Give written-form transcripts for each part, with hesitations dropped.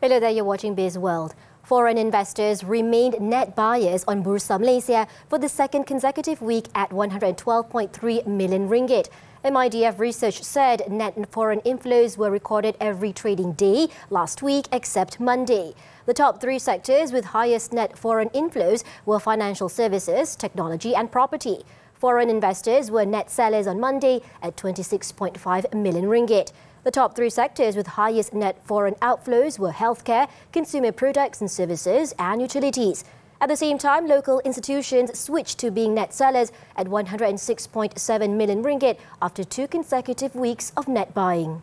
Hello there, you're watching Bizworld. Foreign investors remained net buyers on Bursa Malaysia for the second consecutive week at 112.3 million ringgit. MIDF research said net foreign inflows were recorded every trading day last week except Monday. The top three sectors with highest net foreign inflows were financial services, technology and property. Foreign investors were net sellers on Monday at 26.5 million ringgit. The top three sectors with highest net foreign outflows were healthcare, consumer products and services, and utilities. At the same time, local institutions switched to being net sellers at 106.7 million ringgit after two consecutive weeks of net buying.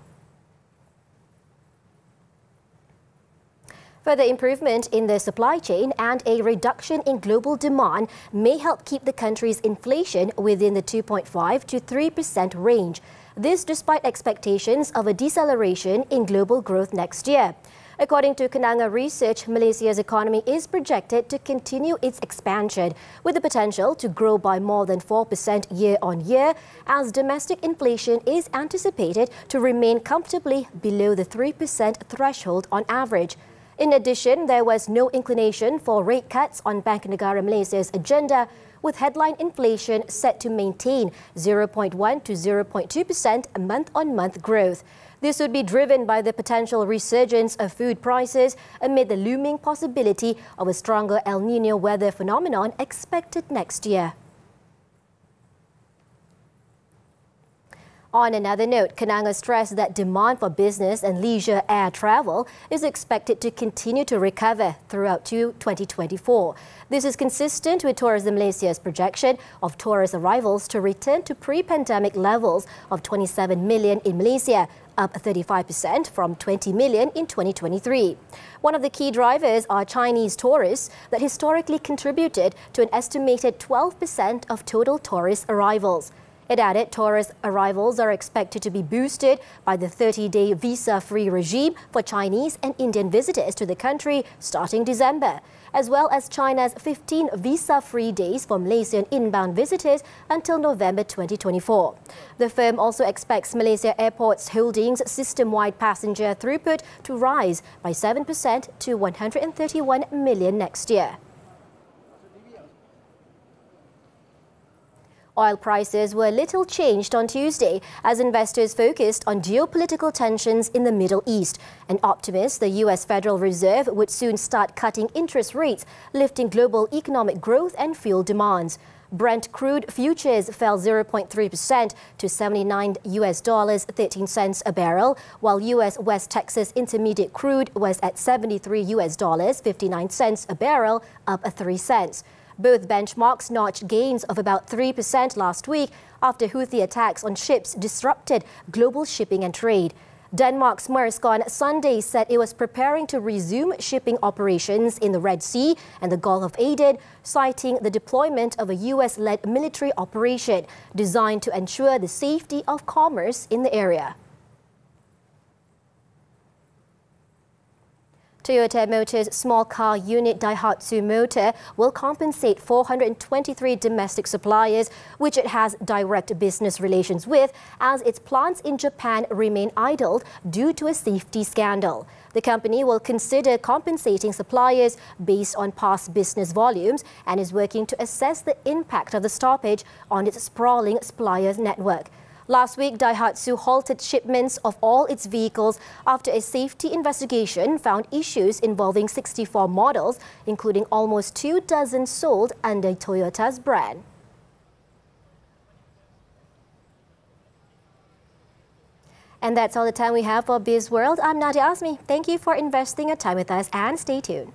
Further improvement in the supply chain and a reduction in global demand may help keep the country's inflation within the 2.5 to 3% range. This despite expectations of a deceleration in global growth next year. According to Kenanga research, Malaysia's economy is projected to continue its expansion with the potential to grow by more than 4% year on year, as domestic inflation is anticipated to remain comfortably below the 3% threshold on average. In addition, there was no inclination for rate cuts on Bank Negara Malaysia's agenda, with headline inflation set to maintain 0.1 to 0.2% month-on-month growth. This would be driven by the potential resurgence of food prices amid the looming possibility of a stronger El Niño weather phenomenon expected next year. On another note, Kenanga stressed that demand for business and leisure air travel is expected to continue to recover throughout 2024. This is consistent with Tourism Malaysia's projection of tourist arrivals to return to pre-pandemic levels of 27 million in Malaysia, up 35% from 20 million in 2023. One of the key drivers are Chinese tourists that historically contributed to an estimated 12% of total tourist arrivals. It added tourist arrivals are expected to be boosted by the 30-day visa-free regime for Chinese and Indian visitors to the country starting December, as well as China's 15 visa-free days for Malaysian inbound visitors until November 2024. The firm also expects Malaysia Airports Holdings' system-wide passenger throughput to rise by 7% to 131 million next year. Oil prices were little changed on Tuesday as investors focused on geopolitical tensions in the Middle East. An optimist, the US Federal Reserve would soon start cutting interest rates, lifting global economic growth and fuel demands. Brent crude futures fell 0.3% to $79.13 a barrel, while US West Texas Intermediate crude was at $73.59 a barrel, up 3 cents. Both benchmarks notched gains of about 3% last week after Houthi attacks on ships disrupted global shipping and trade. Denmark's Maersk on Sunday said it was preparing to resume shipping operations in the Red Sea and the Gulf of Aden, citing the deployment of a US-led military operation designed to ensure the safety of commerce in the area. Toyota Motor's small car unit Daihatsu Motor will compensate 423 domestic suppliers, which it has direct business relations with, as its plants in Japan remain idled due to a safety scandal. The company will consider compensating suppliers based on past business volumes and is working to assess the impact of the stoppage on its sprawling suppliers network. Last week, Daihatsu halted shipments of all its vehicles after a safety investigation found issues involving 64 models, including almost 24 sold under Toyota's brand. And that's all the time we have for Bizworld. I'm Nadia Azmi. Thank you for investing your time with us and stay tuned.